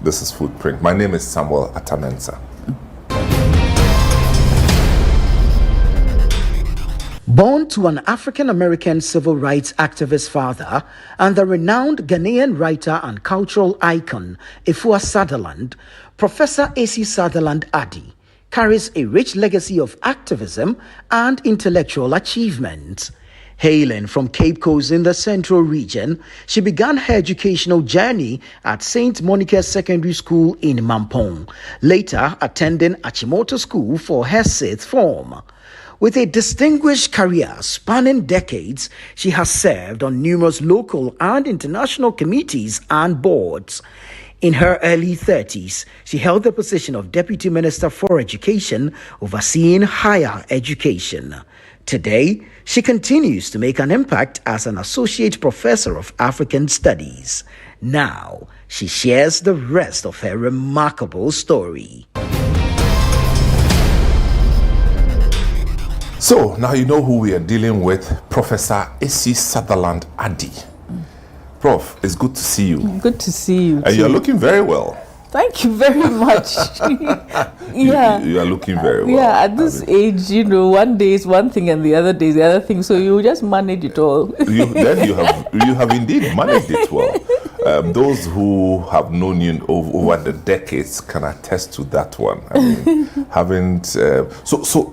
This is FootPrint. My name is Samuel Attah-Mensah. Born to an African-American civil rights activist father and the renowned Ghanaian writer and cultural icon Esi Sutherland, Professor Esi Sutherland-Addy carries a rich legacy of activism and intellectual achievement. Hailing from Cape Coast in the Central Region, she began her educational journey at St. Monica's Secondary School in Mampong, later attending Achimota School for her 6th form. With a distinguished career spanning decades, she has served on numerous local and international committees and boards. In her early 30s, she held the position of Deputy Minister for Education, overseeing higher education. Today, she continues to make an impact as an Associate Professor of African Studies. Now, she shares the rest of her remarkable story. So now you know who we are dealing with, Professor Esi Sutherland-Addy. Prof, it's good to see you. Good to see you. And you're looking very well. Thank you very much. Yeah. You are looking very well. Yeah, at this age, one day is one thing and the other day is the other thing. So you just manage it all. You have indeed managed it well. Those who have known you over the decades can attest to that one. I mean, so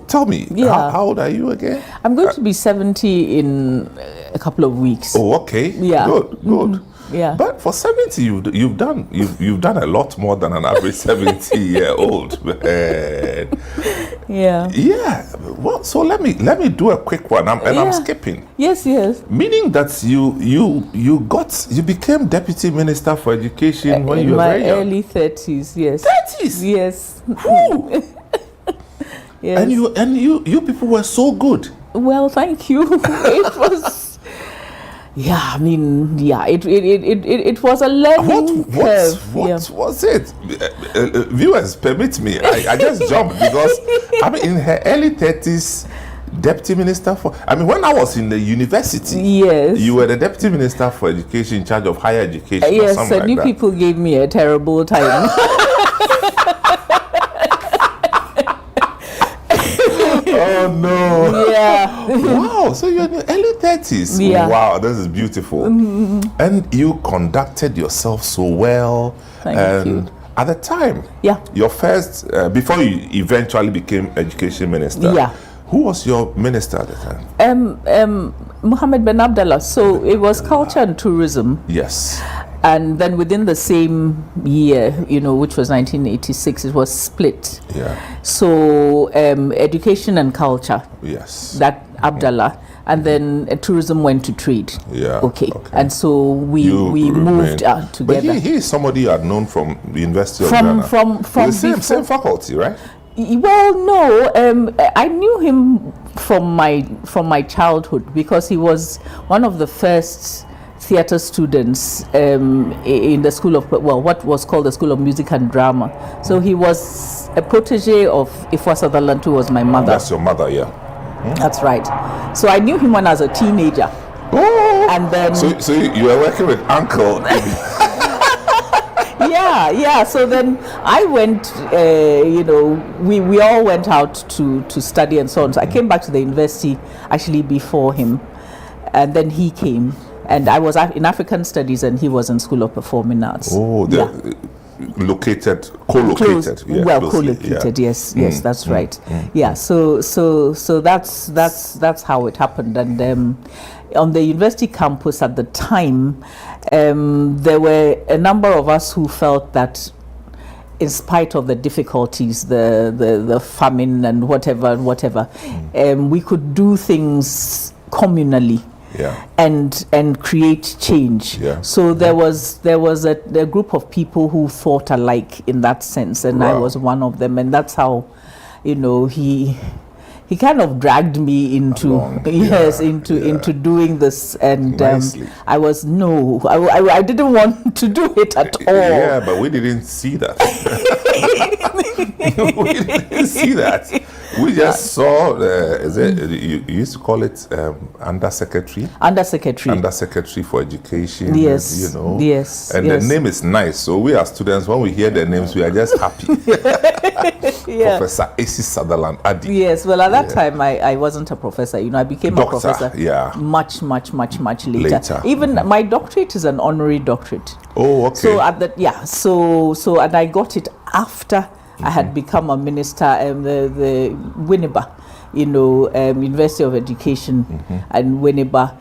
tell me, how old are you again? I'm going to be 70 in a couple of weeks. Oh, okay. Yeah. Good. Mm-hmm. Yeah. But for 70, you've done a lot more than an average 70-year-old. Yeah. Yeah. Well, so let me do a quick one. I'm skipping. Yes. Meaning that you became Deputy Minister for Education when you were very young. In my early 30s. Yes. 30s. Yes. Yes. And you people were so good. Well, thank you. It was. Yeah, I mean, it was a learning curve. What was it? Viewers, permit me. I just jumped because, in her early 30s, Deputy Minister for... when I was in the university, yes, you were the Deputy Minister for Education in charge of higher education. Yes, or something and you people gave me a terrible time. Oh no! Yeah. Wow. So you're in your early 30s. Yeah. Wow, this is beautiful. Mm-hmm. And you conducted yourself so well. Thank you. At the time, your first before you eventually became Education Minister. Yeah. Who was your minister at the time? Mohammed Ben Abdallah. So it was Culture and Tourism. Yes. And then within the same year, which was 1986, it was split. Yeah. So Education and Culture. Yes. That Abdallah. And then tourism went to trade. Yeah. Okay. And so we moved together. But he is somebody you had known from the University of Ghana. From the same faculty, right? Well, no. I knew him from my childhood because he was one of the first theatre students in the school of, what was called the School of Music and Drama. So he was a protege of Esi Sutherland, who was my mother. That's your mother, yeah. That's right. So I knew him when I was a teenager. Oh! And then... So you were working with Uncle. Yeah. So then I went, we all went out to study and so on. So I came back to the university actually before him. And then he came. And I was in African Studies and he was in School of Performing Arts. Oh, they're co-located. Co-located, yes, that's right. Yeah, so that's how it happened. And on the university campus at the time, there were a number of us who felt that in spite of the difficulties, the famine and whatever, we could do things communally. Yeah. And create change. Yeah. So there was a group of people who thought alike in that sense, and I was one of them. And that's how, he kind of dragged me into into doing this. And I I didn't want to do it at all. Yeah, but we didn't see that. We didn't see that. We just saw, is it, you used to call it Undersecretary? Undersecretary for Education. Yes. You know. Yes. And the name is nice. So we as students, when we hear the names, we are just happy. Professor Esi Sutherland-Addy. Yes. Well, at that time, I wasn't a professor. You know, I became a professor much later. Even my doctorate is an honorary doctorate. Oh, okay. So at that, so and I got it after I had become a minister, the Winneba, you know, University of Education and Winneba.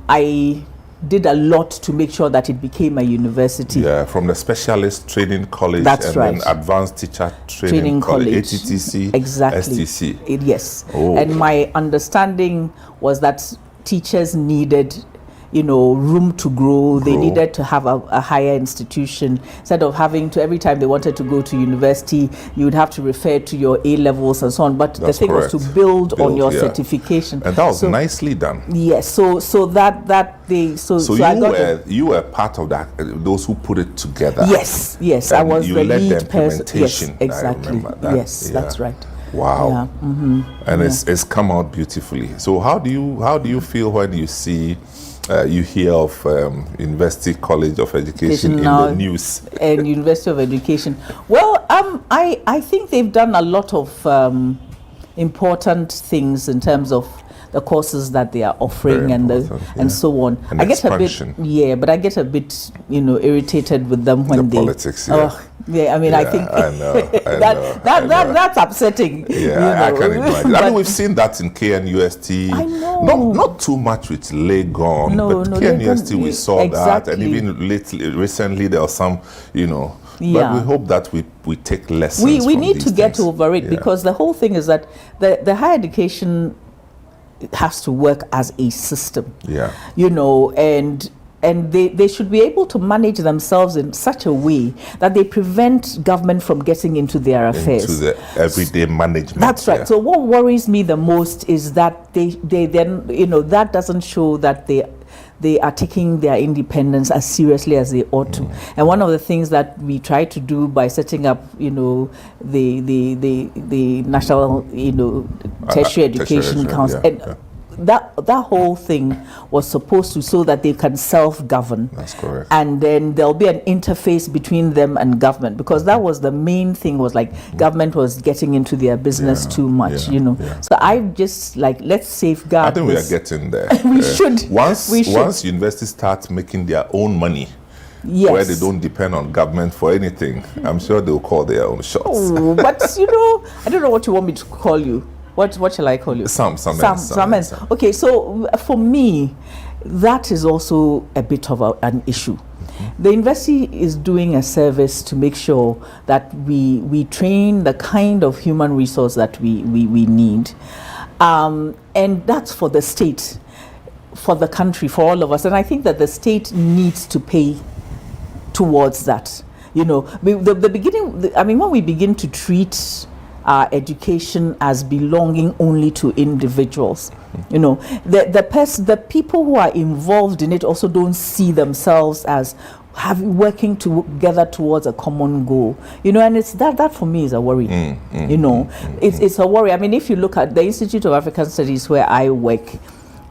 I did a lot to make sure that it became a university. Yeah, from the Specialist Training College then Advanced Teacher Training College, ATTC, exactly. STC. Yes. Oh, and my understanding was that teachers needed, you know, room to grow. They needed to have a higher institution. Instead of having to, every time they wanted to go to university, you would have to refer to your A levels and so on. But the thing was to build on your certification. And that was nicely done. Yes. So you were part of that, those who put it together. Yes. Yes. And I was the lead person. Yes, exactly. Yes, that's right. Wow. Yeah. And it's come out beautifully. So how do you feel when you see you hear of University College of Education in the news? And University of Education. Well, I think they've done a lot of important things in terms of the courses that they are offering and so on. And I get a bit, but I get a bit, you know, irritated with them when they politics. I mean, I think I know. that's upsetting. Yeah, you know. I can imagine. I mean, we've seen that in KNUST. I know. Not too much with Legon, but KNUST we saw that, and even recently there was some, you know. But we hope that we take lessons. We need to get over it because the whole thing is that the higher education has to work as a system. Yeah. You know, and they should be able to manage themselves in such a way that they prevent government from getting into their affairs. Into the everyday management. That's right. So what worries me the most is that they then, you know, that doesn't show that they are taking their independence as seriously as they ought to. And one of the things that we try to do by setting up, you know, the National, you know, Tertiary Education Council, that whole thing was supposed to so that they can self-govern. That's correct. And then there'll be an interface between them and government, because that was the main thing, was like government was getting into their business too much, you know. So I just like, let's safeguard. I think we are getting there. we should. Once universities start making their own money, where they don't depend on government for anything, I'm sure they'll call their own shots. Oh, but you know, I don't know what you want me to call you. What shall I call you? Some. Okay, so for me, that is also a bit of an issue. The university is doing a service to make sure that we train the kind of human resource that we need. And that's for the state, for the country, for all of us. And I think that the state needs to pay towards that. You know, the beginning, I mean, when we begin to treat education as belonging only to individuals, you know, the people who are involved in it also don't see themselves as working together towards a common goal, you know, and it's that for me is a worry. You know, it's a worry. I mean, if you look at the Institute of African Studies where I work,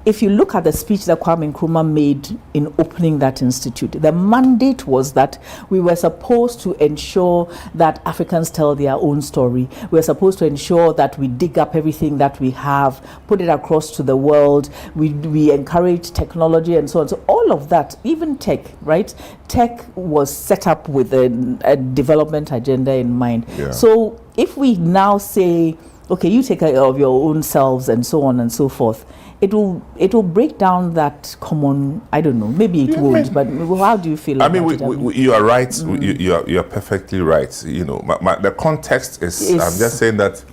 if you look at the speech that Kwame Nkrumah made in opening that institute, the mandate was that we were supposed to ensure that Africans tell their own story. We're supposed to ensure that we dig up everything that we have, put it across to the world. We encourage technology and so on. So all of that, even tech, right? Tech was set up with a development agenda in mind. Yeah. So if we now say, okay, you take care of your own selves and so on and so forth, it will break down that common. I don't know. Maybe it won't. But how do you feel? I mean, you are right. You are perfectly right. You know, the context is. I'm just saying that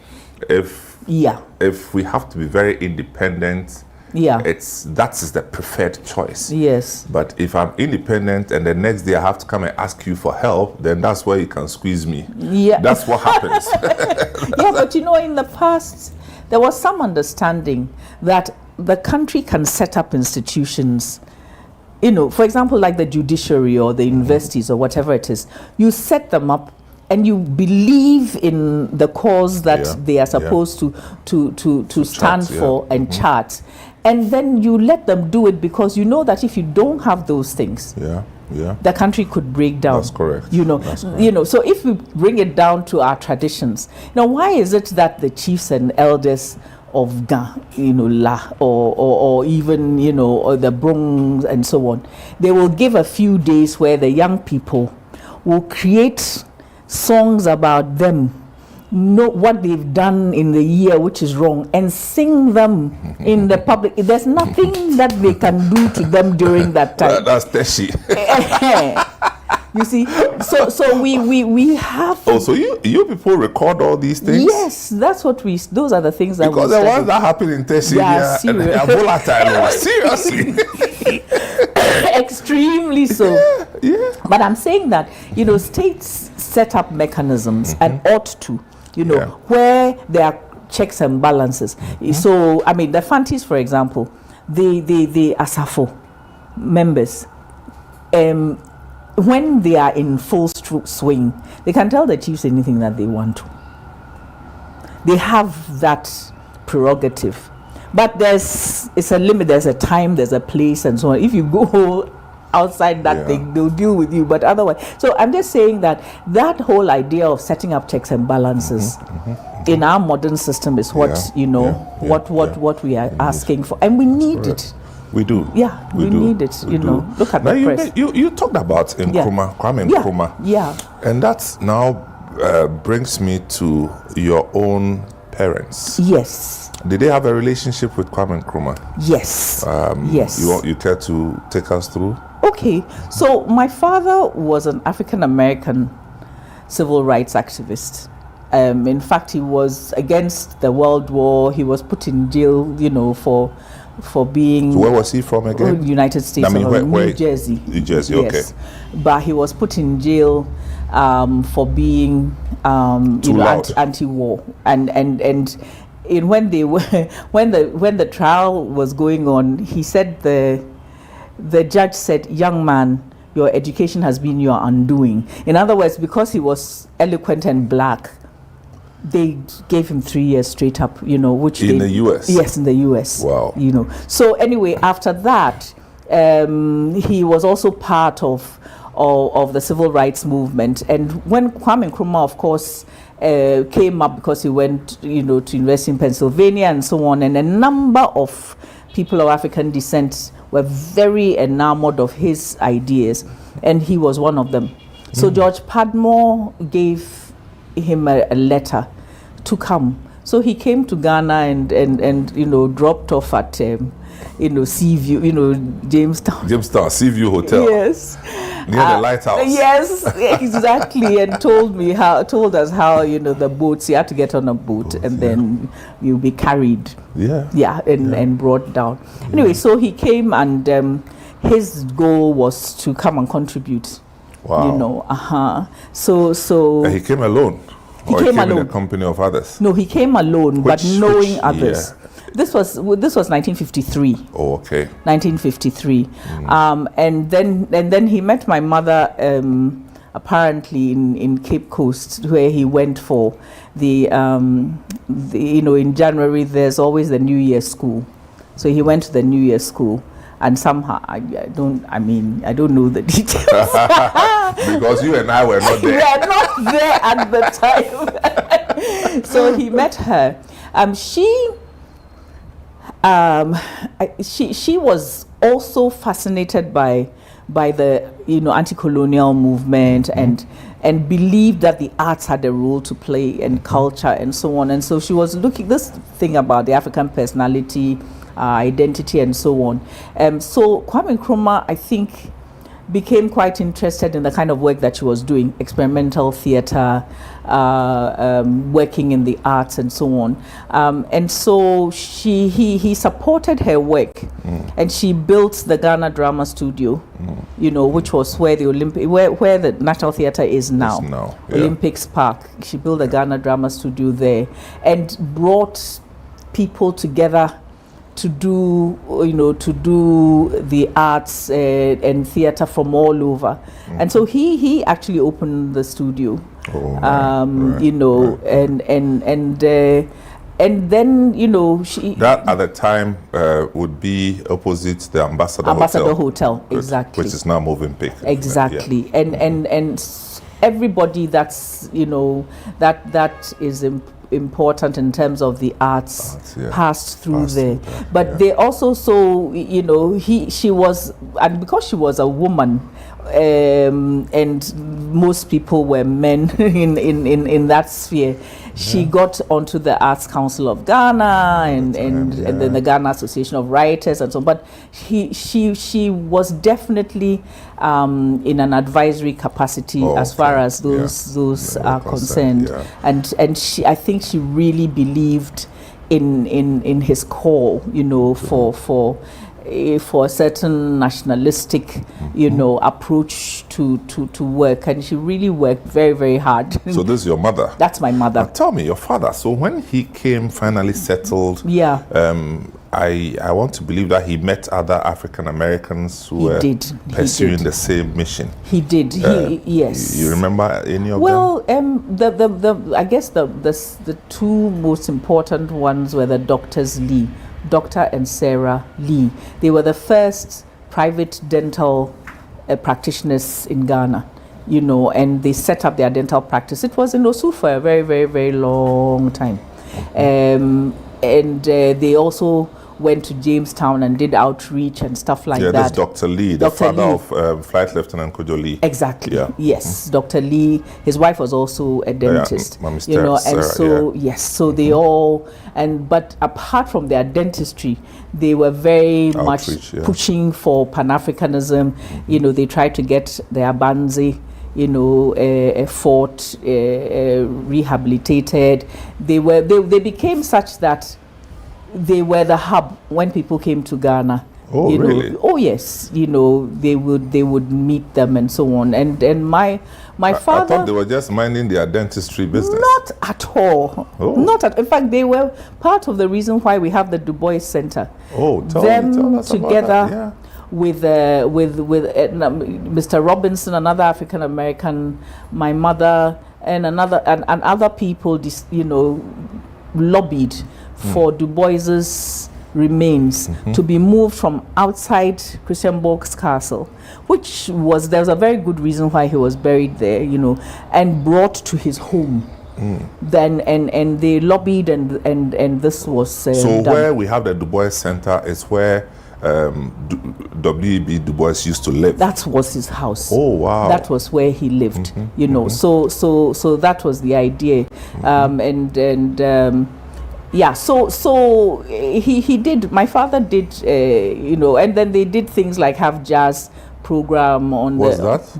if we have to be very independent, that is the preferred choice. Yes. But if I'm independent and the next day I have to come and ask you for help, then that's where you can squeeze me. Yeah. That's what happens. Yeah, but you know, in the past there was some understanding that the country can set up institutions, you know, for example, like the judiciary or the universities or whatever it is. You set them up and you believe in the cause that Yeah, they are supposed to stand chart, for and chart, and then you let them do it because you know that if you don't have those things, the country could break down. That's correct. That's correct. So if we bring it down to our traditions, why is it that the chiefs and elders of Ga, or even, or the Brong and so on, they will give a few days where the young people will create songs about them, know what they've done in the year which is wrong, and sing them in the public. There's nothing that they can do to them during that time. That's Teshi. You see, so we have. So you people record all these things? Yes, that's what those are the things that because the ones that happen in Teshi, they are volatile. Seriously. Extremely so. Yeah. But I'm saying that, states set up mechanisms and ought to, where there are checks and balances. So, the Fantis, for example, the Asafo members, when they are in full swing, they can tell the chiefs anything that they want to. They have that prerogative. But it's a limit, there's a time, there's a place, and so on. If you go outside that thing, they'll deal with you. But otherwise, so I'm just saying that whole idea of setting up checks and balances in our modern system is what what we are asking for, and we need it. We do. Yeah, we need it. Look at now the press. You talked about Kwame Nkrumah. Yeah. And that now brings me to your own parents. Yes. Did they have a relationship with Kwame Nkrumah? Yes. Yes. You care to take us through? Okay. So my father was an African American civil rights activist. In fact, he was against the World War. He was put in jail, for being. So where was he from again? United States. New Jersey. New Jersey. Yes. Okay. But he was put in jail for being anti-war, and when they were when the trial was going on, he said the judge said, "Young man, your education has been your undoing." In other words, because he was eloquent and black, they gave him 3 years straight up, which in the US. Yes, in the US. Wow. So anyway, after that, he was also part of the civil rights movement. And when Kwame Nkrumah, of course, came up because he went, to university in Pennsylvania and so on, and a number of people of African descent were very enamored of his ideas, and he was one of them. So George Padmore gave him a letter to come. So he came to Ghana and dropped off at Seaview, Jamestown Seaview Hotel. Yes. Near the lighthouse. Yes, exactly. And told us how the boats, you had to get on a boat and then you'll be carried. And brought down. Anyway, so he came, and his goal was to come and contribute. Wow. So and he came alone. He came alone. in the company of others. No, he came alone, but knowing others. Yeah. This was 1953. Oh, okay. 1953, and then he met my mother apparently in Cape Coast, where he went for the in January there's always the New Year school, so he went to the New Year school. And somehow, I don't know the details. Because you and I were not there. We were not there at the time. So he met her. She was also fascinated by the anti-colonial movement and believed that the arts had a role to play and culture and so on. And so she was looking this thing about the African personality, identity and so on. So Kwame Nkrumah, I think, became quite interested in the kind of work that she was doing, experimental theatre, working in the arts and so on. And so he supported her work, and she built the Ghana Drama Studio, which was where the where the National Theatre is now. Olympics Park. She built the Ghana Drama Studio there and brought people together to do the arts and theater from all over. And so he actually opened the studio. And then, she... That at the time would be opposite the Ambassador Hotel, exactly. Which is now Movenpick. Exactly. And everybody that's, that is important in terms of the arts passed through there. But they also saw, she was, and because she was a woman, and most people were men in that sphere, she got onto the Arts Council of Ghana and then the Ghana Association of Writers and so on. But she was definitely in an advisory capacity as far as those are concerned. And I think she really believed in his call, for a certain nationalistic, approach to work, and she really worked very, very hard. So this is your mother? That's my mother. Now tell me, your father. So when he came, finally settled. I want to believe that he met other African Americans who were pursuing the same mission. He did. Yes. You remember any of them? Well, I guess the two most important ones were the Doctors Lee. Dr. and Sarah Lee. They were the first private dental practitioners in Ghana, and they set up their dental practice. It was in Osu for a very, very, very long time. And they also went to Jamestown and did outreach and stuff like that. Yeah, that's Dr. Lee, the father of Flight Lieutenant Kojo Lee. Exactly. Yeah. Yes, Dr. Lee. His wife was also a dentist. So they all, but apart from their dentistry, they were very much pushing for Pan-Africanism. They tried to get their Banzi, a fort rehabilitated. They became such that they were the hub when people came to Ghana. Oh, really? Oh, yes. They would meet them and so on. And my father... I thought they were just minding their dentistry business. Not at all. In fact, they were part of the reason why we have the Du Bois Center. Oh, tell us together about that. with Mr. Robinson, another African American, my mother, and other people, lobbied for Du Bois's remains to be moved from outside Christiansborg's castle, which there was a very good reason why he was buried there, and brought to his home. Then and they lobbied and this was done. Where we have the Du Bois Center is where W.E.B. Du Bois used to live. That was his house. Oh, wow. That was where he lived, so that was the idea. So he did, my father did, and then they did things like have jazz program on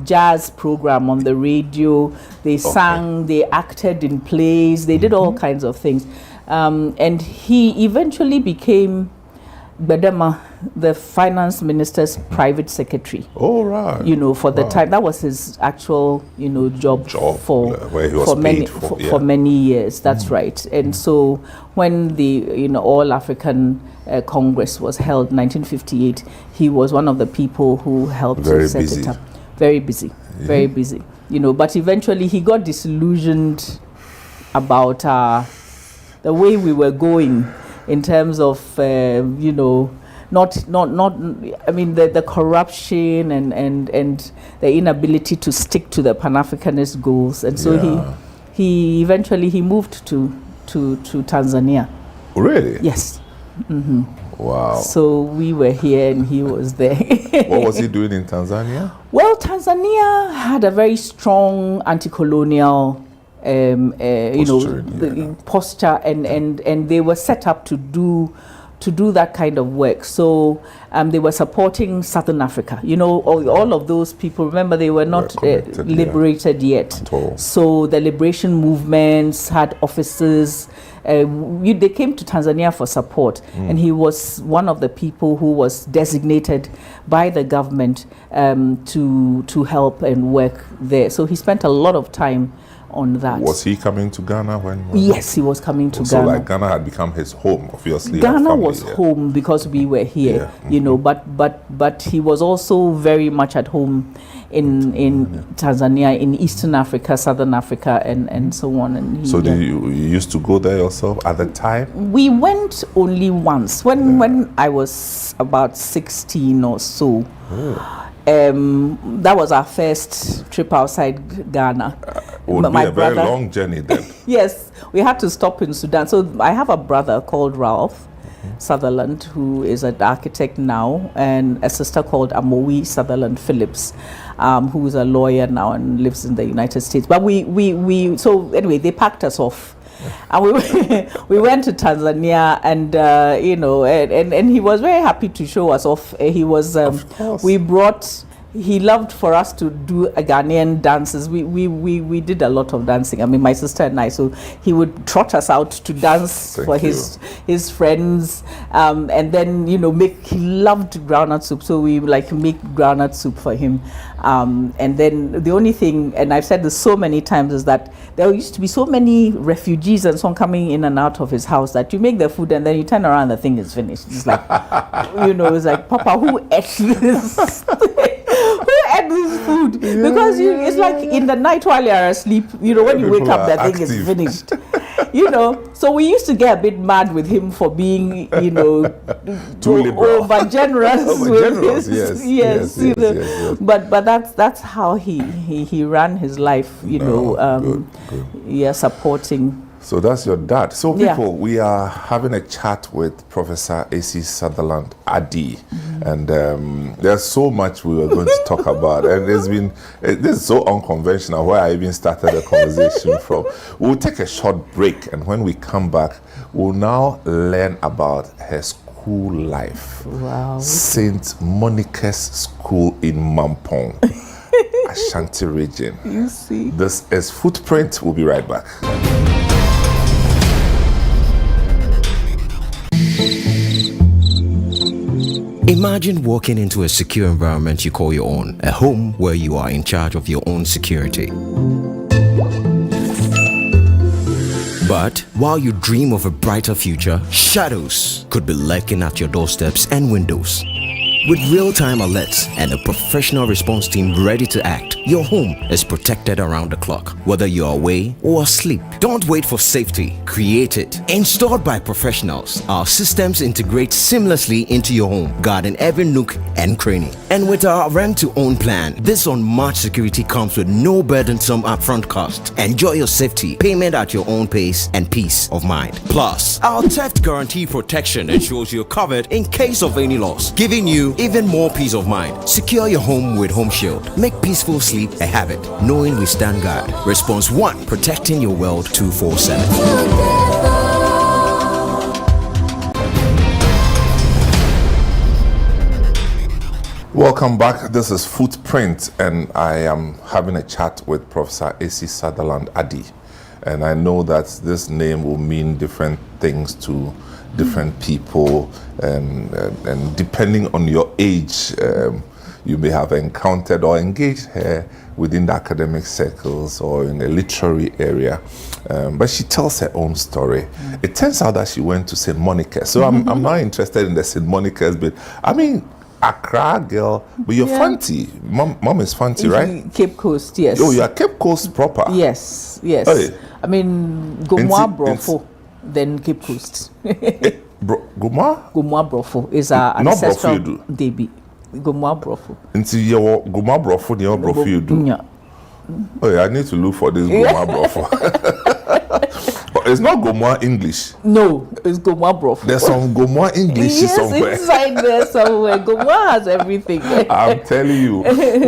jazz program on the radio. They sang, they acted in plays, they did all kinds of things. And he eventually became Bedema, the finance minister's private secretary. Oh, right. For the time, that was his actual, job for where he was for many years. That's right. And so when the All African Congress was held in 1958, he was one of the people who helped to set it up. Very busy, very busy. But eventually he got disillusioned about the way we were going. In terms of, the corruption and the inability to stick to the Pan-Africanist goals. And so he eventually moved to Tanzania. Really? Yes. Wow. So we were here and he was there. What was he doing in Tanzania? Well, Tanzania had a very strong anti-colonial posture, and they were set up to do that kind of work. So they were supporting Southern Africa. All of those people, remember, they were not liberated yet. So the liberation movements had offices. They came to Tanzania for support, and he was one of the people who was designated by the government to help and work there. So he spent a lot of time on that. Was he coming to Ghana when? Yes, he was coming to so Ghana. Like Ghana had become his home, obviously. Ghana family, was home because we were here, you know. But he was also very much at home in Tanzania, in Eastern Africa, Southern Africa, and so on. And so you used to go there yourself at the time? We went only once when I was about 16 or so. That was our first trip outside Ghana. Would be a very long journey then. Yes, we had to stop in Sudan. So I have a brother called Ralph Sutherland, who is an architect now, and a sister called Amowi Sutherland Phillips, who is a lawyer now and lives in the United States. But so anyway, they packed us off. And we went to Tanzania, and you know, and he was very happy to show us off. He was he loved for us to do Ghanaian dances. We did a lot of dancing. I mean, my sister and I. So he would trot us out to dance for his friends, and then, you know, he loved groundnut soup. So we make groundnut soup for him. And then the only thing, and I've said this so many times, is that there used to be so many refugees and so on coming in and out of his house that you make the food and then you turn around and the thing is finished. It's like, you know, it's like, Papa, who ate this? Who ate this food? Because it's like in the night while you're asleep, you know, when you wake up, the thing is finished. You know, so we used to get a bit mad with him for being, you know, over generous. Yes. But that's how he ran his life, you know. Good. Supporting. So that's your dad. So people, we are having a chat with Professor Esi Sutherland-Addy, and there's so much we were going to talk about, and this is so unconventional where I even started the conversation from. We'll take a short break, and when we come back, we'll now learn about her school life. Wow. St. Monica's School in Mampong, Ashanti region. You see. This is Footprint. We'll be right back. Imagine walking into a secure environment you call your own, a home where you are in charge of your own security. But while you dream of a brighter future, shadows could be lurking at your doorsteps and windows. With real-time alerts and a professional response team ready to act, your home is protected around the clock, whether you're away or asleep. Don't wait for safety, create it. Installed by professionals, our systems integrate seamlessly into your home, guarding every nook and cranny. And with our rent-to-own plan, this unmatched security comes with no burdensome upfront cost. Enjoy your safety, payment at your own pace, and peace of mind. Plus, our theft guarantee protection ensures you're covered in case of any loss, giving you even more peace of mind. Secure your home with Home Shield. Make peaceful sleep a habit, knowing we stand guard. Response 1, protecting your world 24/7. Welcome back. This is Footprint, and I am having a chat with Professor Esi Sutherland-Addy. And I know that this name will mean different things to different people, and depending on your age, you may have encountered or engaged her within the academic circles or in the literary area. But she tells her own story. It turns out that she went to St. Monica's. So I'm now interested in the St. Monica's bit. I mean, Accra girl, but you're Fanti. Mom is Fanti, right? Cape Coast, yes. Oh, you are Cape Coast proper. Yes. Hey. I mean, Gomwa Brofo, then Cape Coast. Gomwa? Gomwa Brofo is our ancestral Debi. Gomwa Brofo. Into your Gomwa Brofo, the Brofo you do. Yeah. Oh, yeah, I need to look for this Gomwa Brofo. But it's not Gomwa English. No, it's Gomwa Brofo. There's some Gomwa English somewhere. Yes, inside there somewhere. Gomwa has everything. I'm telling you,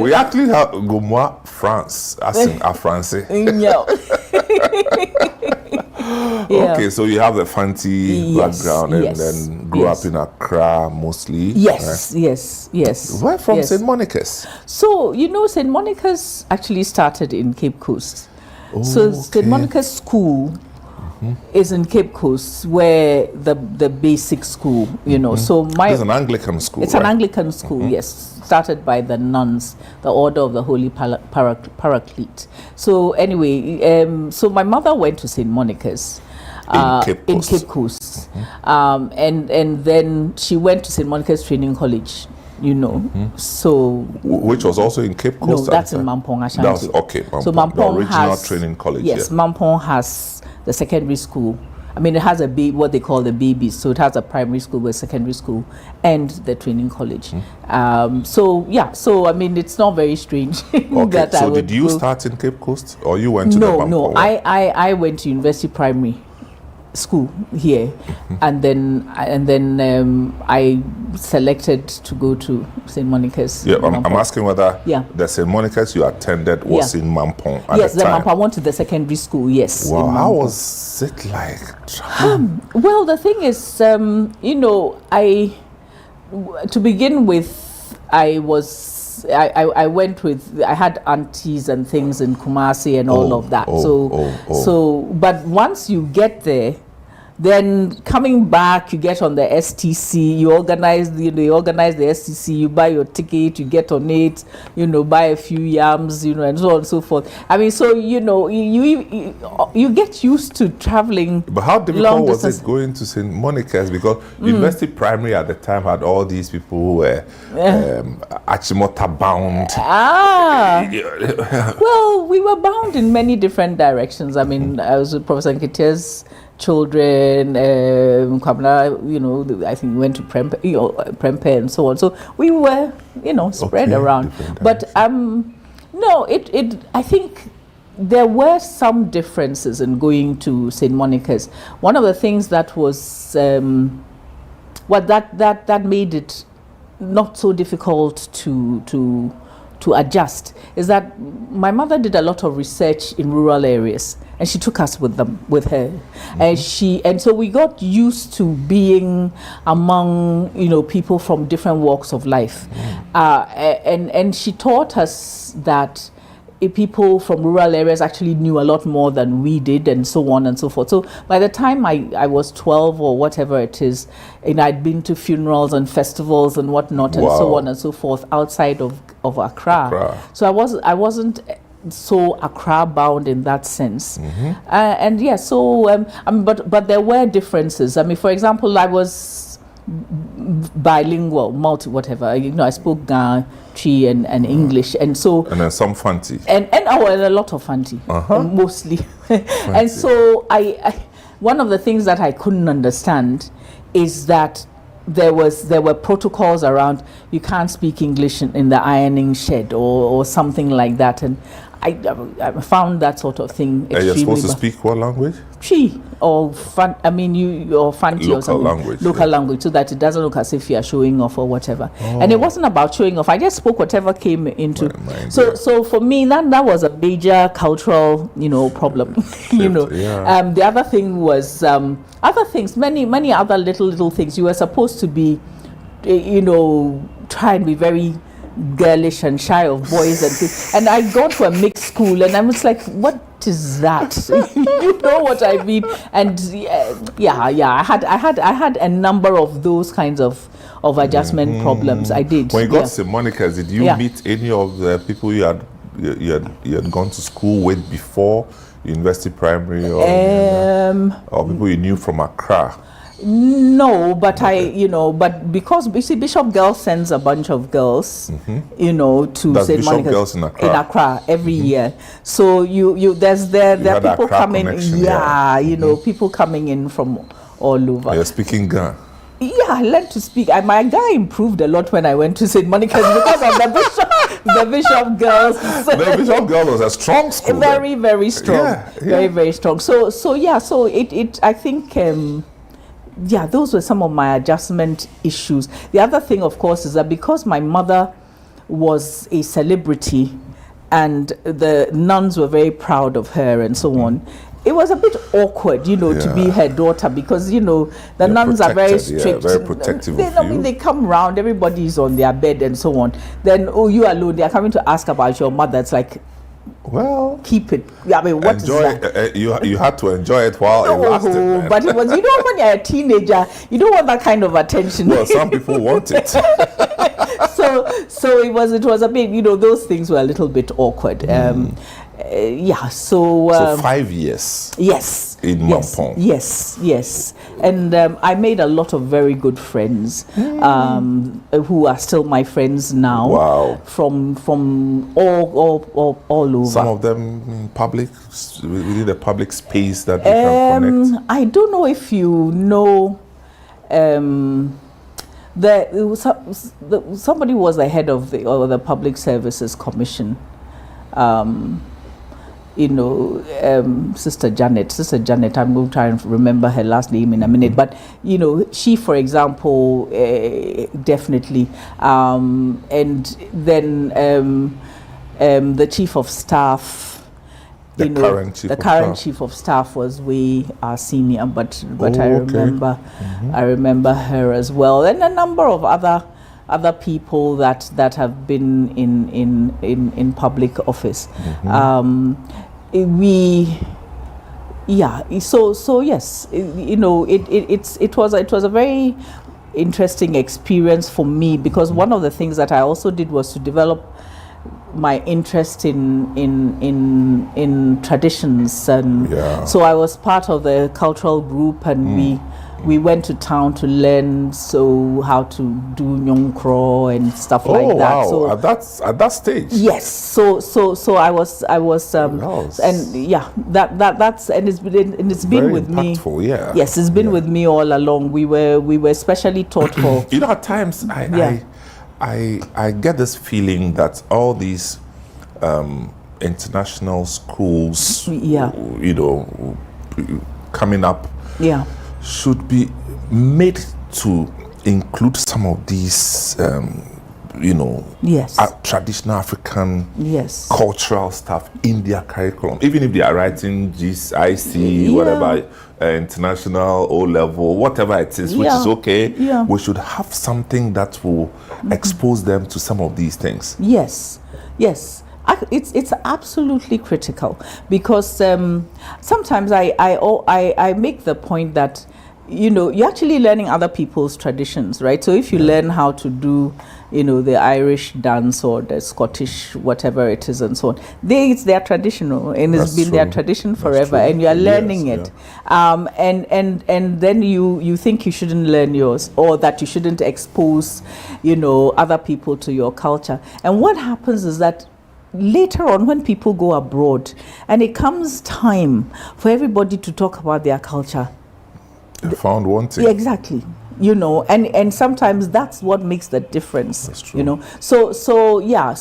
we actually have Gomwa France, as in a Francais. Okay, so you have the Fanti background and then grew up in Accra mostly. Yes, right? yes. Where from St. Monica's? So, you know, St. Monica's actually started in Cape Coast. So St. Monica's School is in Cape Coast, where the basic school, So It's an Anglican school. It's an Anglican school, yes, started by the nuns, the Order of the Holy Paraclete. So anyway, so my mother went to St. Monica's. In Cape Coast, and then she went to St. Monica's Training College, So which was also in Cape Coast. No, that's in Mampong, Ashanti. That's okay. Mampong, so Mampong the original has training college. Yes, Mampong has the secondary school. I mean, it has what they call the babies. So it has a primary school, with secondary school, and the training college. So I mean, it's not very strange. Okay. So did you start in Cape Coast, or you went to the Mampong? No. I went to University Primary School here, and then I selected to go to St. Monica's. Yeah, I'm asking whether the St. Monica's you attended was in Mampong at the time. Mampong. I went to the secondary school. Yes. Wow, how was it like? Well, the thing is, to begin with, I went with, I had aunties and things in Kumasi and all of that. But once you get there, then coming back, you get on the STC, you organize the STC, you buy your ticket, you get on it, buy a few yams, and so on and so forth. I mean, so, you get used to traveling. But how difficult was it going to St. Monica's? Because University Primary at the time had all these people who were Achimota bound. Well, we were bound in many different directions. I mean, I was with Professor Nketiah's children, I think we went to Prempe and so on. So we were, spread around. But no, I think there were some differences in going to St. Monica's. One of the things that was that made it not so difficult to adjust is that my mother did a lot of research in rural areas, and she took us with her, and so we got used to being among people from different walks of life, and she taught us that people from rural areas actually knew a lot more than we did, and so on and so forth. So by the time I was 12 or whatever it is, and I'd been to funerals and festivals and whatnot, and so on and so forth outside of Accra. So I wasn't so Accra bound in that sense. But there were differences. I mean, for example, I was bilingual, whatever. I spoke Ga, Chi, and English, and so and then some Fanti, and a lot of Fanti, mostly. And so I one of the things that I couldn't understand is that there were protocols around you can't speak English in the ironing shed or something like that, and I found that sort of thing extremely. Are you supposed to speak what language? Chi or Fanti or something. Local language, so that it doesn't look as if you are showing off or whatever. And it wasn't about showing off. I just spoke whatever came into. So for me, that was a major cultural, problem. The other thing was other things, many other little things. You were supposed to be, try and be very girlish and shy of boys and things. And I got to a mixed school, and I was like, what is that? You know what I mean? And I had a number of those kinds of adjustment problems. I did. When you got to St. Monica's, did you meet any of the people you had gone to school with before University Primary, or people you knew from Accra? No, but but because Bishop Girls sends a bunch of girls, to St. Monica's Girls in Accra every year. So there are people coming, people coming in from all over. You're speaking Ga. Yeah, I learned to speak. My Ga improved a lot when I went to St. Monica's because of the Bishop Girls. The Bishop Girls was a strong school. Very, very strong. Very, very strong. So it I think. Those were some of my adjustment issues. The other thing, of course, is that because my mother was a celebrity and the nuns were very proud of her and so on, it was a bit awkward, to be her daughter, because, the nuns are very strict. Very protective of you. They come around, everybody's on their bed and so on. Then, you alone, they are coming to ask about your mother. It's like, Well, keep it. I mean, what enjoy is that? you had to enjoy it while it lasted. Man. But it was, you know, when you're a teenager, you don't want that kind of attention. Well, some people want it. So it was a bit, you know, those things were a little bit awkward. So 5 years. Yes. In Mampong. Yes. And I made a lot of very good friends who are still my friends now. Wow. From all over. Some of them in public, within the public space that we can connect. I don't know if you know. Somebody was the head of the Public Services Commission. Sister Janet, I'm going to try and remember her last name in a minute, but you know, she, for example, definitely, and then the chief of staff. The current chief of staff was way senior, but I remember her as well, and a number of other people that have been in public office. So yes, you know, it was a very interesting experience for me, because one of the things that I also did was to develop my interest in traditions, and so I was part of the cultural group, and we went to town to learn how to do Nyonkro and stuff like that. Wow. So at that stage. Yes. So I was and yeah, that's and it's been very with me. Yeah. Yes, it's been with me all along. We were especially taught for. You know, at times I get this feeling that all these international schools, you know, coming up, should be made to include some of these, traditional African cultural stuff in their curriculum, even if they are writing GIC, whatever, international O-level, whatever it is, which is okay. We should have something that will expose them to some of these things. Yes. It's absolutely critical, because sometimes I make the point that, you know, you're actually learning other people's traditions, right? So if you learn how to do, you know, the Irish dance or the Scottish, whatever it is, and so on, it's their traditional, and it's been their tradition forever, and you are learning it. And then you think you shouldn't learn yours, or that you shouldn't expose, you know, other people to your culture. And what happens is that later on, when people go abroad and it comes time for everybody to talk about their culture, they found one thing. Yeah, exactly. You know, and sometimes that's what makes the difference. That's true. You know, so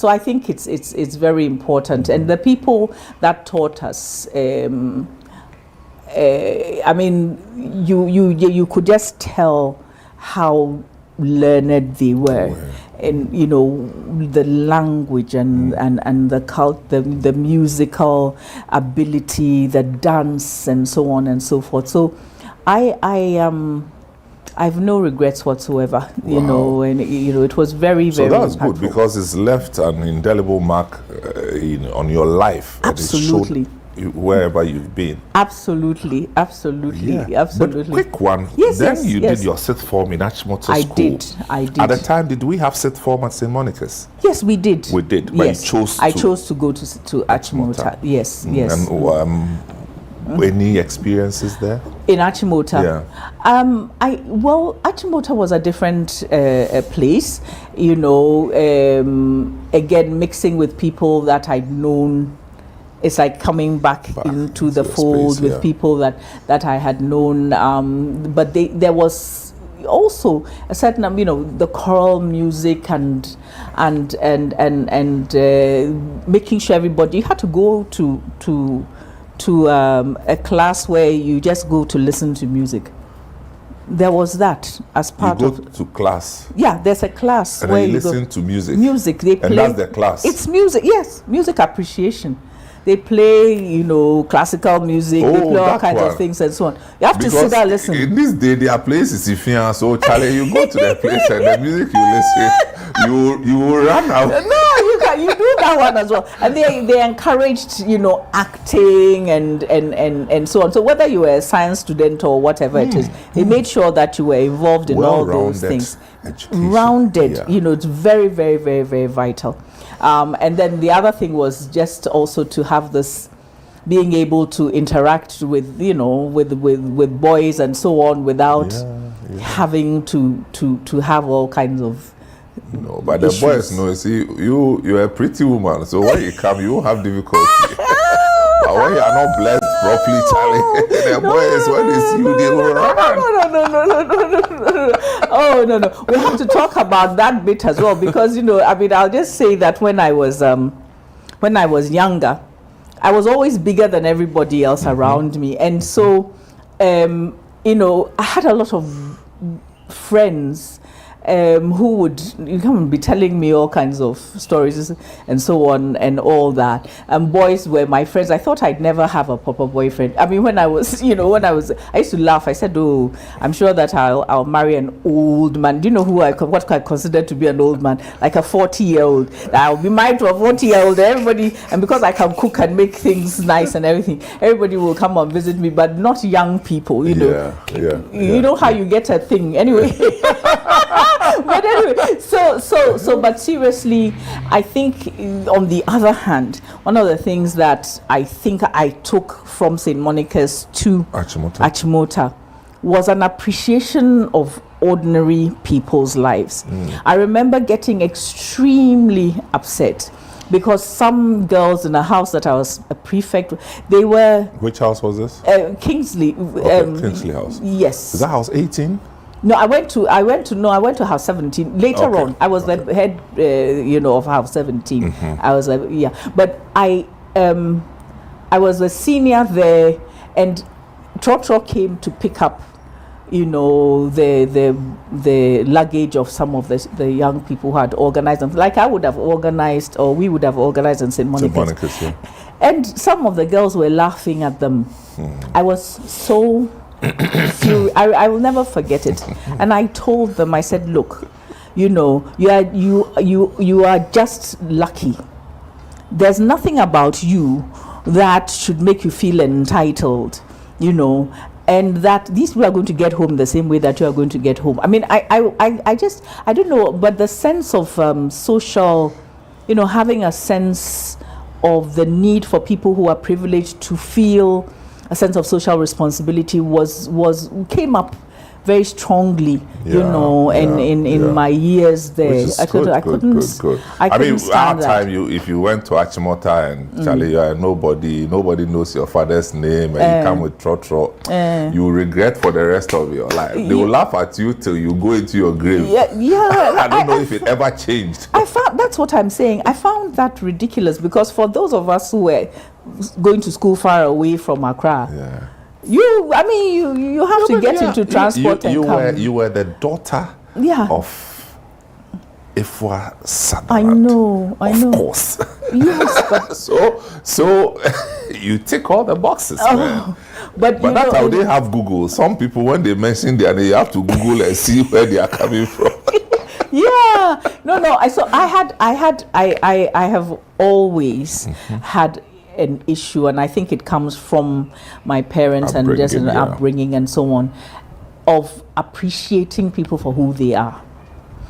I think it's very important. And the people that taught us, I mean, you could just tell how learned they were. And you know, the language and the musical ability, the dance, and so on and so forth. So I have no regrets whatsoever. You know, and you know, it was very so that's impactful. good, because it's left an indelible mark on your life. Absolutely. Wherever you've been. Absolutely. But quick one. Yes, then you did your sixth form in Attah-Mensah school. I did. At the time, did we have sixth form at St. Monica's? Yes, we did. We did. But you I chose to go to Attah-Mensah. Yes. And any experiences there? In Attah-Mensah? Attah-Mensah was a different place. You know, again, mixing with people that I'd known. It's like coming back into the fold with people that I had known. But there was also a certain, you know, the choral music and making sure everybody, you had to go to a class where you just go to listen to music. There was that as part of. You go to class. Yeah, there's a class and where then you listen to music. Music, they play. And that's the class. It's music, yes, music appreciation. They play, you know, classical music, they play all kinds of things and so on. You have to sit there and listen. In this day, their place is Ifian, so Charlie, you go to their place and the music you listen, you will run out. No, you do that one as well. And they encouraged, acting and so on. So whether you were a science student or whatever it is, they made sure that you were involved in all those things. Rounded, it's very, very, very, very vital. And then the other thing was just also to have this, being able to interact with, with boys and so on without having to have all kinds of but the boys know, see, you're a pretty woman, so when you come, you won't have difficulty. But when you are not blessed properly, Charlie, the boys, when they see you, they will run. No. Oh, no. We have to talk about that bit as well, because, I'll just say that when I was younger, I was always bigger than everybody else around me. And so, I had a lot of friends who would come and be telling me all kinds of stories and so on and all that. And boys were my friends. I thought I'd never have a proper boyfriend. I mean, I used to laugh. I said, "Oh, I'm sure that I'll marry an old man." Do you know what I consider to be an old man? Like a 40-year-old. I'll be married to a 40-year-old. Everybody, and because I can cook and make things nice and everything, everybody will come and visit me, but not young people. You know how you get a thing anyway. But anyway, but seriously, I think on the other hand, one of the things that I think I took from St. Monica's to Attah-Mensah was an appreciation of ordinary people's lives. I remember getting extremely upset because some girls in a house that I was a prefect, they were... Which house was this? Kingsley. Kingsley House. Yes. Is that house 18? No, I went to house 17. Later on, I was the head, of house 17. I was but I was a senior there, and Trotro came to pick up, the luggage of some of the young people who had organized them, like I would have organized, or we would have organized in St. Monica's. Yeah. And some of the girls were laughing at them. I was so... I will never forget it. And I told them, I said, look, you are just lucky. There's nothing about you that should make you feel entitled, and that these people are going to get home the same way that you are going to get home. I mean, I don't know, but the sense of social, having a sense of the need for people who are privileged to feel a sense of social responsibility came up very strongly, in my years there. I couldn't stand our that. time, if you went to Attah-Mensah and Charlie, you are nobody knows your father's name, and you come with Trotro, you will regret for the rest of your life. They will laugh at you till you go into your grave. I don't know if it ever changed. That's what I'm saying. I found that ridiculous, because for those of us who were going to school far away from Accra, you have to get into transport and come. You were the daughter of Esi Sutherland. I know. Of course. Yes, but so you tick all the boxes, man. But that's how they have Google. Some people, when they mention their name, you have to Google and see where they are coming from. Yeah. No. I have always had an issue, and I think it comes from my parents and just an upbringing and so on, of appreciating people for who they are.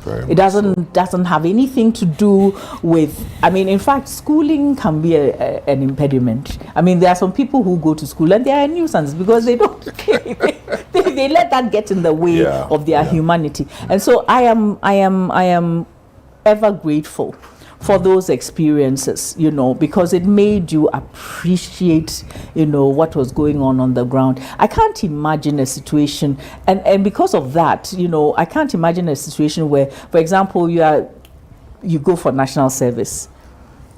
It doesn't have anything to do with, in fact, schooling can be an impediment. There are some people who go to school and they are a nuisance because they don't they let that get in the way of their humanity. And so I am ever grateful for those experiences, because it made you appreciate, what was going on the ground. I can't imagine a situation, and because of that, I can't imagine a situation where, for example, you go for national service.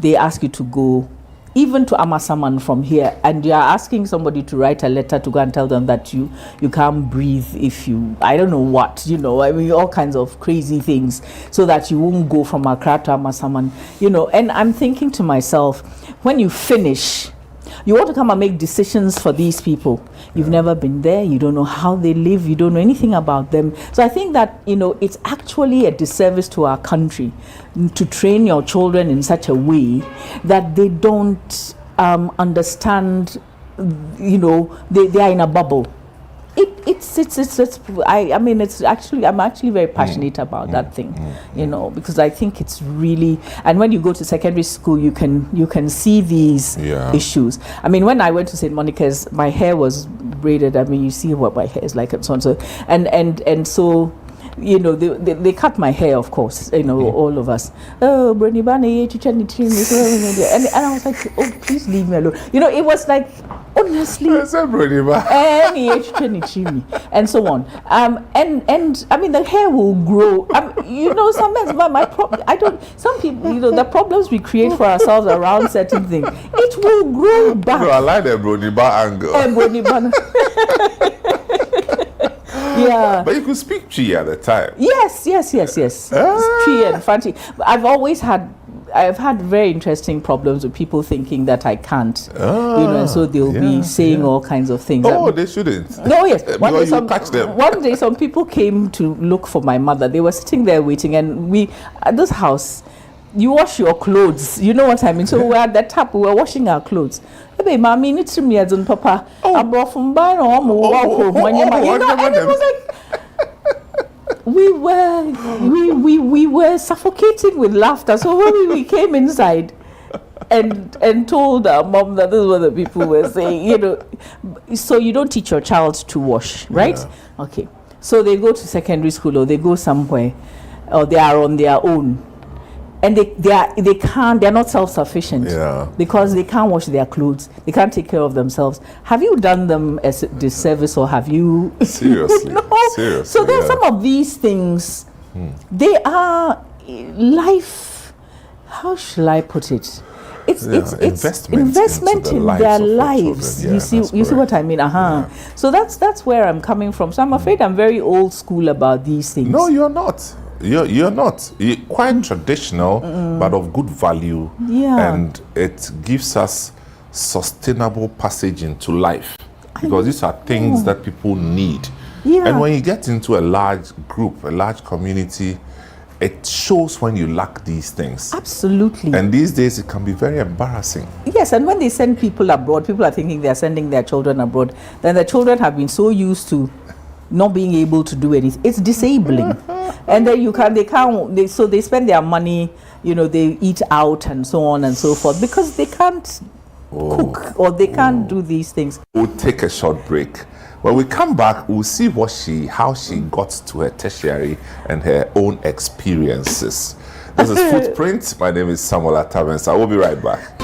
They ask you to go, even to Amasaman from here, and you are asking somebody to write a letter to go and tell them that you can't breathe if you, I don't know what, all kinds of crazy things, so that you won't go from Accra to Amasaman, and I'm thinking to myself, when you finish, You want to come and make decisions for these people. You've never been there. You don't know how they live. You don't know anything about them. So I think that, it's actually a disservice to our country to train your children in such a way that they don't understand, they are in a bubble. I'm actually very passionate about that thing, because I think it's really, and when you go to secondary school, you can see these issues. I mean, when I went to St. Monica's, my hair was braided. I mean, you see what my hair is like and so on. So, and so, they cut my hair, of course, all of us. Oh, Brony Bani, and I was like, oh, please leave me alone. It was like, honestly, and so on. And I mean, the hair will grow. Sometimes some people, the problems we create for ourselves around certain things, it will grow back. I like the Brony angle. Yeah. But you could speak Chi at the time. Yes. Chi and Fanti. I've had very interesting problems with people thinking that I can't, and so they'll be saying all kinds of things. Oh, they shouldn't. No, yes. Catch them. One day, some people came to look for my mother. They were sitting there waiting, and we, at this house, you wash your clothes. You know what I mean? So we're at the tap, we were washing our clothes. Hey, mommy, it's me as Papa. I brought from and it was like, we were suffocating with laughter. So when we came inside and told our mom that this is what the people were saying, so you don't teach your child to wash, right? Yeah. Okay. So they go to secondary school or they go somewhere or they are on their own. And they're not self-sufficient because they can't wash their clothes. They can't take care of themselves. Have you done them a disservice or have you? Seriously. No. Seriously. So there are some of these things, they are life, how shall I put it? It's investment in their lives. Yeah, you see what I mean? Yeah. So that's where I'm coming from. So I'm afraid I'm very old school about these things. No, you're not. You're not. You're quite traditional, but of good value. Yeah. And it gives us sustainable passage into life. Because these are things that people need. Yeah. And when you get into a large group, a large community, it shows when you lack these things. Absolutely. And these days it can be very embarrassing. Yes, and when they send people abroad, people are thinking they're sending their children abroad. Then the children have been so used to not being able to do anything. It's disabling. And then so they spend their money, they eat out and so on and so forth because they can't cook or they can't do these things. We'll take a short break. When we come back, we'll see how she got to her tertiary and her own experiences. This is FootPrint. My name is Samuel Attah-Mensah. We'll be right back.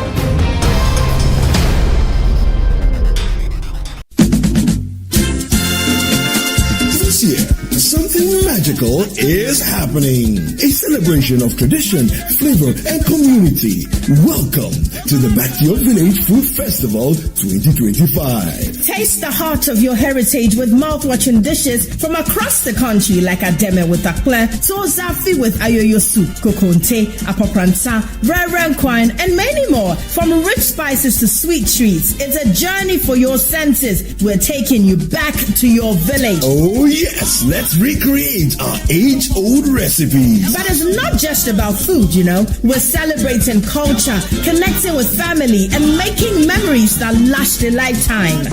This year, something magical is happening. A celebration of tradition, flavor, and community. Welcome to the Back to Your Village Food Festival 2025. Taste the heart of your heritage with mouth-watering dishes from across the country like Ademe with Akple, Tozafi with Ayoyo soup, Kokonte, Apopranta, Rare Quine, and many more. From rich spices to sweet treats, it's a journey for your senses. We're taking you back to your village. Oh yes, let's recreate our age-old recipes. But it's not just about food, We're celebrating culture, connecting with family, and making memories that last a lifetime.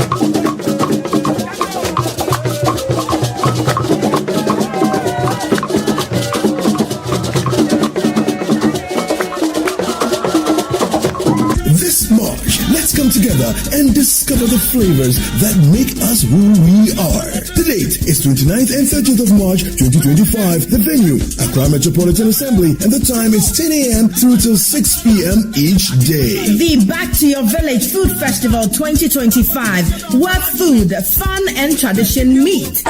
This March, let's come together and discover the flavors that make us who we are. The date is 29th and 30th of March 2025. The venue, Accra Metropolitan Assembly, and the time is 10 a.m. through till 6 p.m. each day. The Back to Your Village Food Festival 2025, where food, fun, and tradition meet.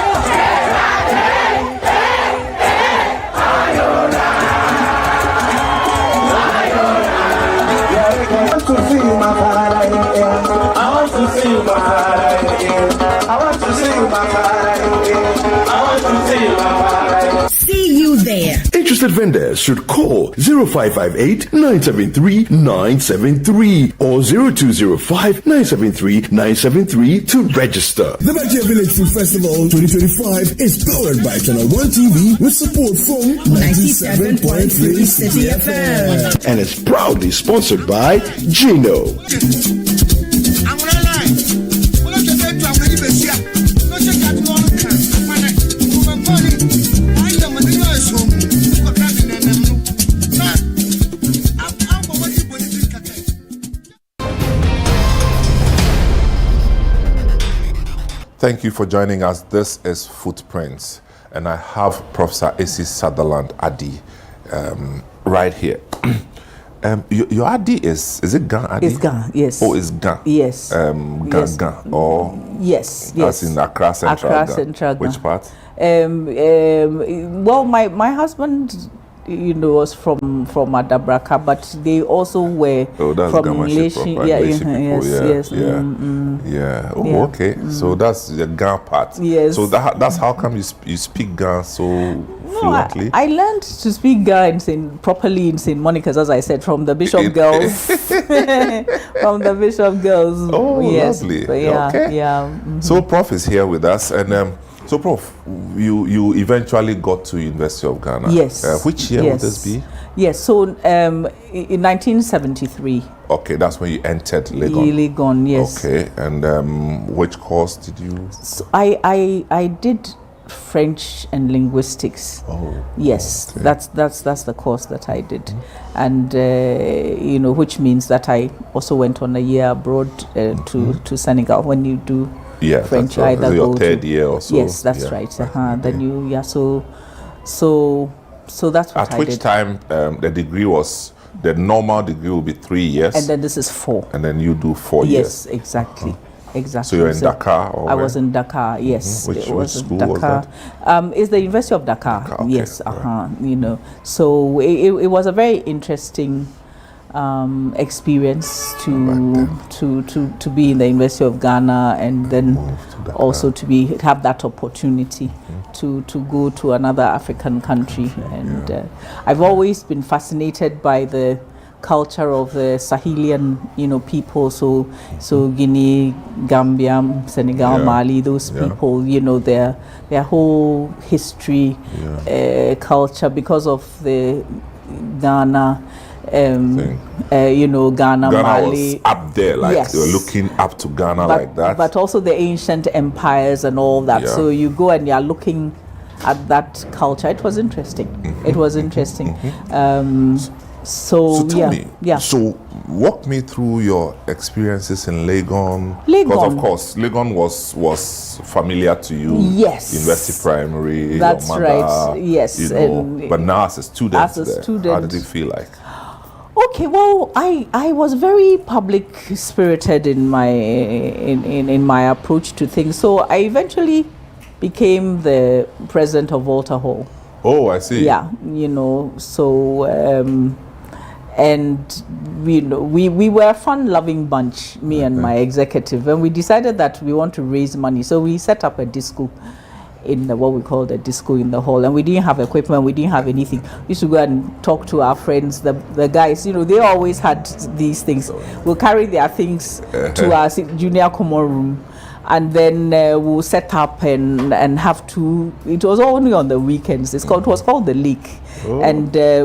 See you there. Interested Registered vendors should call 0558 973 973 or 0205 973 973 to register. The Batia Village Food Festival 2025 is powered by Channel 1 TV with support from 97.3 City FM and is proudly sponsored by Gino. Thank you for joining us. This is Footprints, and I have Professor Esi Sutherland-Addy right here. Your Addy is it Gan Addy? It's Gan, yes. Oh, it's Gan. Yes. Gan, or yes. That's in Accra Central. Accra Central. Which part? Well, my husband, was from Adabraka, but they also were from Malaysia. Yes. Yeah. Oh, okay. So that's the Gan part. Yes. So that's how come you speak Gan so fluently? I learned to speak Gan properly in St. Monica's, as I said, from the Bishop girls. From the Bishop girls. Oh, yes. lovely. So, yeah. Okay. Yeah. So Prof is here with us, and so Prof, you eventually got to University of Ghana. Yes. Which year would this be? Yes. So in 1973. Okay, that's when you entered Legon. Legon, yes. Okay, and which course did you? So I did French and linguistics. Oh. Yes, okay. that's the course that I did, and which means that I also went on a year abroad to Senegal. When you do French, that's either your go third to, year or so. Yes, that's right. Then you so that's what I did. At which time the degree was, the normal degree will be 3 years, and then this is 4, and then you do 4 years. Yes, exactly. Exactly. So you're in Dakar, or I was in Dakar. Yes, Which school Dakar. was that? It's the University of Dakar. Okay, Yes. right. So it was a very interesting experience to be in the University of Ghana, and then also to have that opportunity to go to another African country. And I've always been fascinated by the culture of the Sahelian, people. So Guinea, Gambia, Senegal, Mali, those people, their whole history, culture, because of the Ghana. Ghana, Mali was up there, like yes. You're looking up to Ghana like that. But also the ancient empires and all that. Yeah. So you go and you're looking at that culture. It was interesting. It was interesting. So tell me. So walk me through your experiences in Legon. Because of course Legon was familiar to you. Yes. University Primary. That's your mother, right. Yes. But now as a student, how did it feel like? Okay, well, I was very public spirited in my approach to things. So I eventually became the president of Walter Hall. Oh, I see. Yeah, so and we were a fun-loving bunch, me and my executive, and we decided that we want to raise money. So we set up a disco in what we call the disco in the hall, and we didn't have equipment, we didn't have anything. We used to go and talk to our friends, the guys, they always had these things. We'll carry their things to our junior common room, and then we'll set up and have to. It was only on the weekends. It was called the League. Oh. And the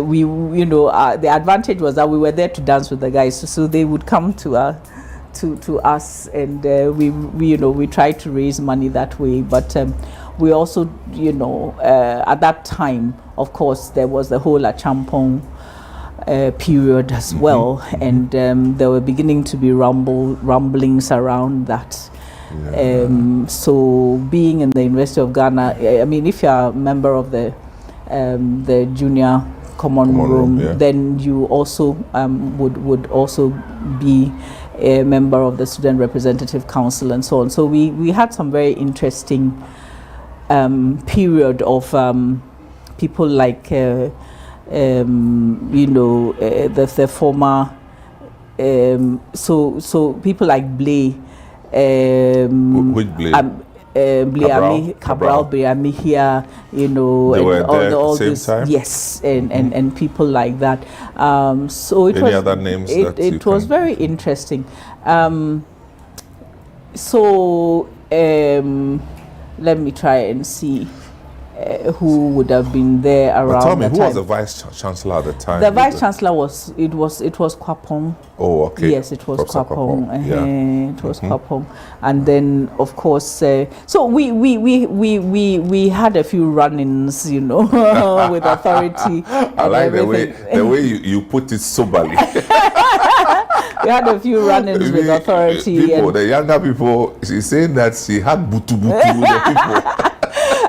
advantage was that we were there to dance with the guys, so they would come to us, and we tried to raise money that way. But we also, at that time, of course, there was the whole Achampong period as well, and there were beginning to be rumblings around that. So being in the University of Ghana, I mean, if you're a member of the junior common room, then you also would also be a member of the Student Representative Council and so on. So we had some very interesting period of people like the former so people like Blay. Which Blay? Bliami, Cabral, Bliami here, you know, they and were there all at the this, same time? yes, and people like that. So it Any was other names that you it was can- very interesting. Let me try and see who would have been there around. But tell me, the who time. was the vice chancellor at the time? The vice chancellor was Kwapong. Oh, okay. Yes, it was Professor Kwapong. Yeah. It was Kwapong, and then of course, so we had a few run-ins, you know, with authority. I like the way you put it soberly. We had a few run-ins with authority. People, the younger people, she's saying that she had butu with the people.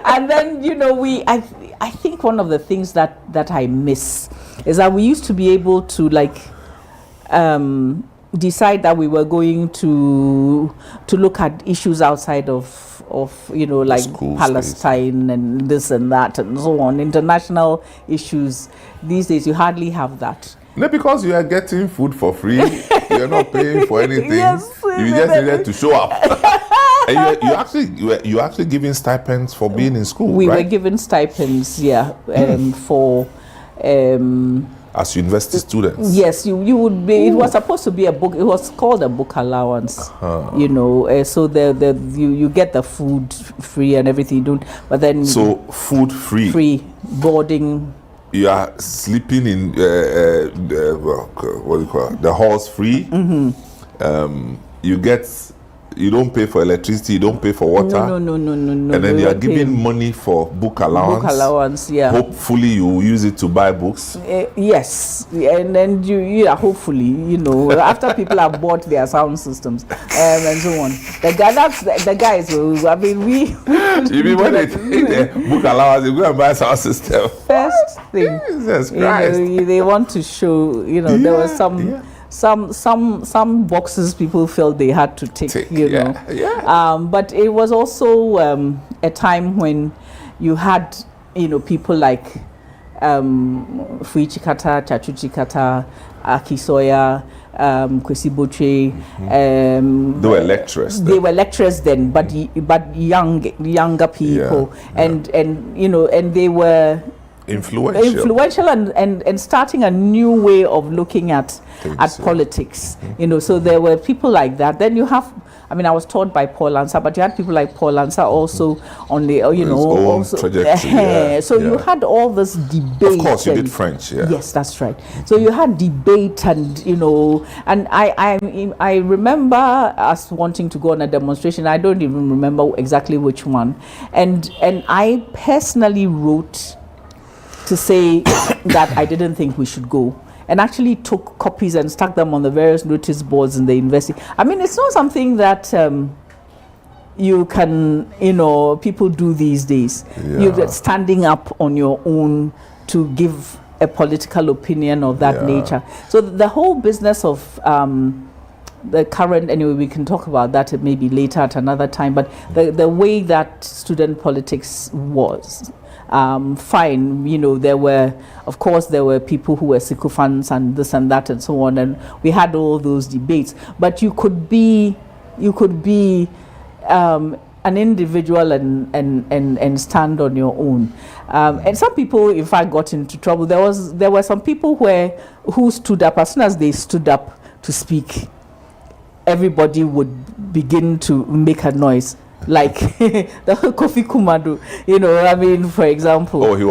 And then, you know, I think one of the things that I miss is that we used to be able to decide that we were going to look at issues outside of you know, like School Palestine and this and that and so on, international issues. These days you hardly have that. No, because you are getting food for free, you're not paying for anything. Yes, you just needed to show up. And you actually giving stipends for being in school, We right? were given stipends, for As university students. yes, you would be. It was supposed to be a book. It was called a book allowance. You know, so you get the food free and everything. You don't, but then So food free. free boarding. You are sleeping in what do you call it? The halls free. You don't pay for electricity. You don't pay for water. No. And then we you are were giving paying money for book allowance. book allowance. Yeah. Hopefully you will use it to buy books. Yes, and then hopefully, you know, after people have bought their sound systems and so on. The guys. I mean, we You mean when they take the book allowance, you go and buy sound system. first thing. Jesus You know, Christ. they want to show, you know, there was some boxes people felt they had to tick, you know. Yeah. But it was also a time when you had, you know, people like Fui Chikata, Chachu Chikata, Akisoya, Kwesi Boche. They were lecturers. They were lecturers then, but younger people, and you know, and they were influential and starting a new way of looking at politics, you know. So there were people like that. Then you have, I mean, I was taught by Paul Ansah, but you had people like Paul Ansah also on the, you know, own also trajectory, so you had all this debate. Of course, you did French, Yes, that's right. So you had debate, and you know, and I remember us wanting to go on a demonstration. I don't even remember exactly which one, and I personally wrote to say that I didn't think we should go, and actually took copies and stuck them on the various notice boards in the university. I mean, it's not something that you can, you know, people do these days. You're standing up on your own to give a political opinion of that nature. So the whole business of the current, anyway, we can talk about that maybe later at another time, but the way that student politics was, fine, you know, there were people who were sycophants and this and that and so on, and we had all those debates, but you could be an individual and stand on your own, and some people in fact got into trouble. There were some people who stood up. As soon as they stood up to speak, everybody would begin to make a noise, like the Kofi Kumadu, you know. I mean, for example. Oh, he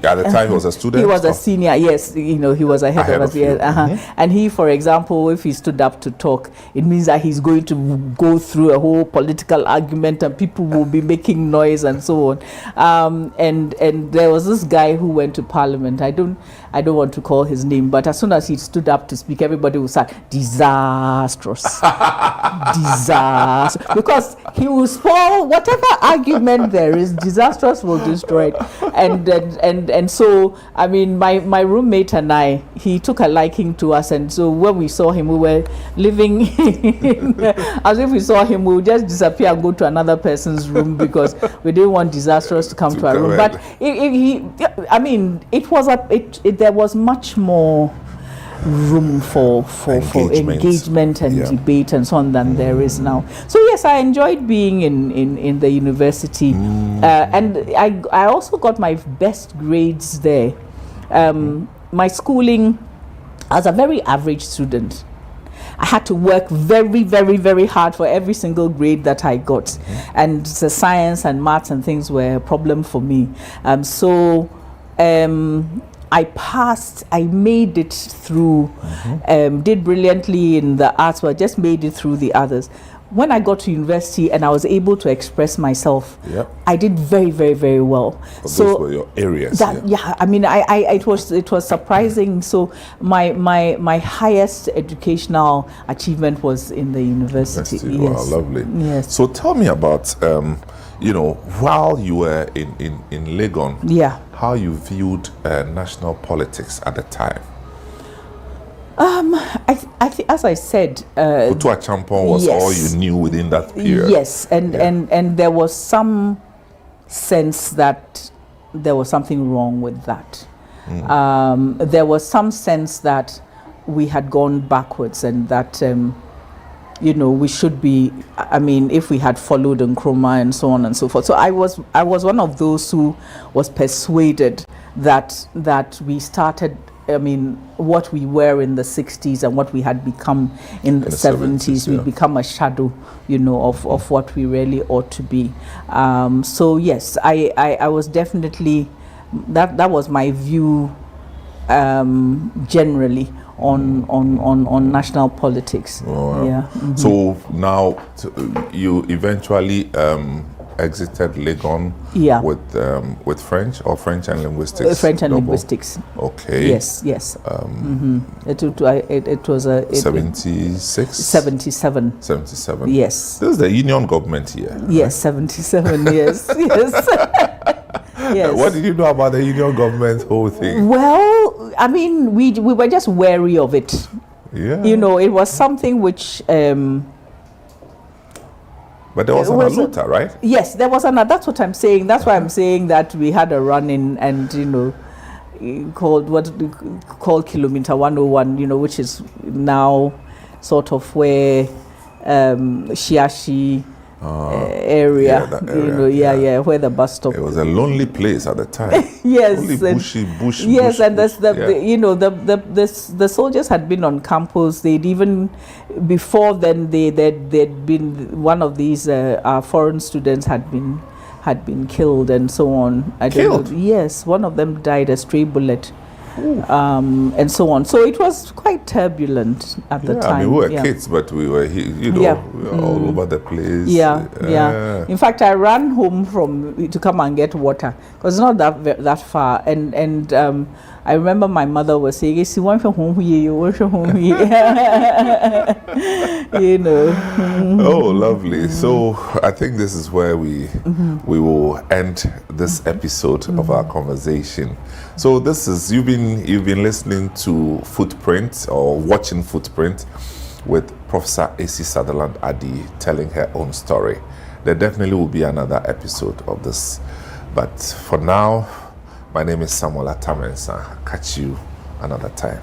at the time he was a student. He was a senior, yes. You know, he was ahead of us. Yeah, And he, for example, if he stood up to talk, it means that he's going to go through a whole political argument, and people will be making noise and so on. And there was this guy who went to Parliament. I don't want to call his name, but as soon as he stood up to speak, everybody would say, disastrous. Disastrous. Because he will spoil whatever argument there is. Disastrous will destroy it. And so, I mean, my roommate and I, he took a liking to us, and so when we saw him, we were living as if we saw him, we would just disappear and go to another person's room because we didn't want Disastrous to come to our room. But there was much more room for engagement and debate and so on than there is now. So yes, I enjoyed being in the university, and I also got my best grades there. My schooling, I was a very average student. I had to work very, very, very hard for every single grade that I got, and the science and maths and things were a problem for me. I passed, I made it through, did brilliantly in the arts, but just made it through the others. When I got to university and I was able to express myself, I did very, very, very well. So those were your areas. I mean, it was surprising. So my highest educational achievement was in the university. Yes. Wow, lovely. Yes. So tell me about, while you were in Legon, how you viewed national politics at the time. I think, as I said, Kutua Champon was all you knew within that period. Yes, and there was some sense that there was something wrong with that. There was some sense that we had gone backwards, and that we should be. I mean, if we had followed Nkrumah and so on and so forth. So I was one of those who was persuaded that we started. I mean, what we were in the 60s and what we had become in the 70s, we become a shadow, of what we really ought to be. So yes, I was definitely, that was my view generally on national politics. So now you eventually exited Legon with French and linguistics. French and linguistics. Okay. Yes. It was a 76. 77. 77. Yes. This is the union government here. Yes, 77. Yes. Yes. What did you know about the union government whole thing? Well, I mean, we were just wary of it. Yeah. It was something which. But there was an Aluta, right? Yes, there was an. That's what I'm saying. That's why I'm saying that we had a run in, and called Kilometer 101. Which is now sort of where Shiashi area. Where the bus stop. It was a lonely place at the time. Yes, only bush. Yes, and the soldiers had been on campus. They'd even before then they'd been one of these foreign students had been killed and so on. Killed? Yes, one of them died, a stray bullet. And so on. So it was quite turbulent at the time. I mean, we were kids, but we were, we were all over the place. In fact, I ran home to come and get water because it's not that far. And I remember my mother was saying, "Esi, want to home here? You want to home here?" Oh, lovely. So I think this is where we will end this episode of our conversation. So this is you've been listening to FootPrint or watching FootPrint with Professor Esi Sutherland-Addy telling her own story. There definitely will be another episode of this, but for now, my name is Samuel Attah-Mensah. Catch you another time.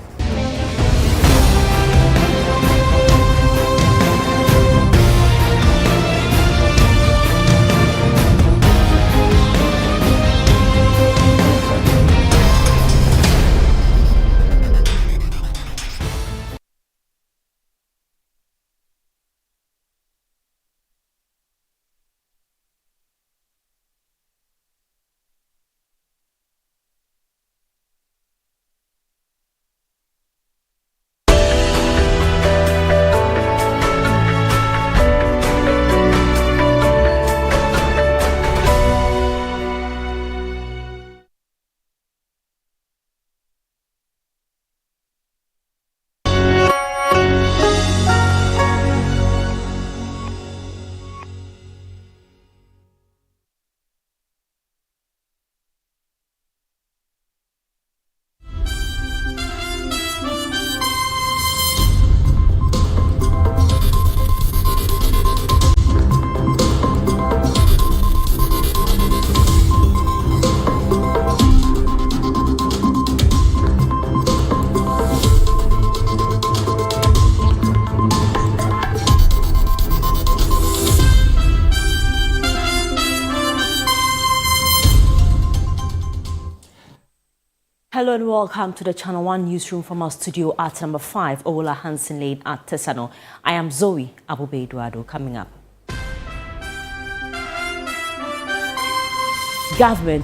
Hello and welcome to the Channel 1 newsroom from our studio at number 5, Owola Hansen Lane at Tesano. I am Zoe Abube Eduardo. Coming up. Government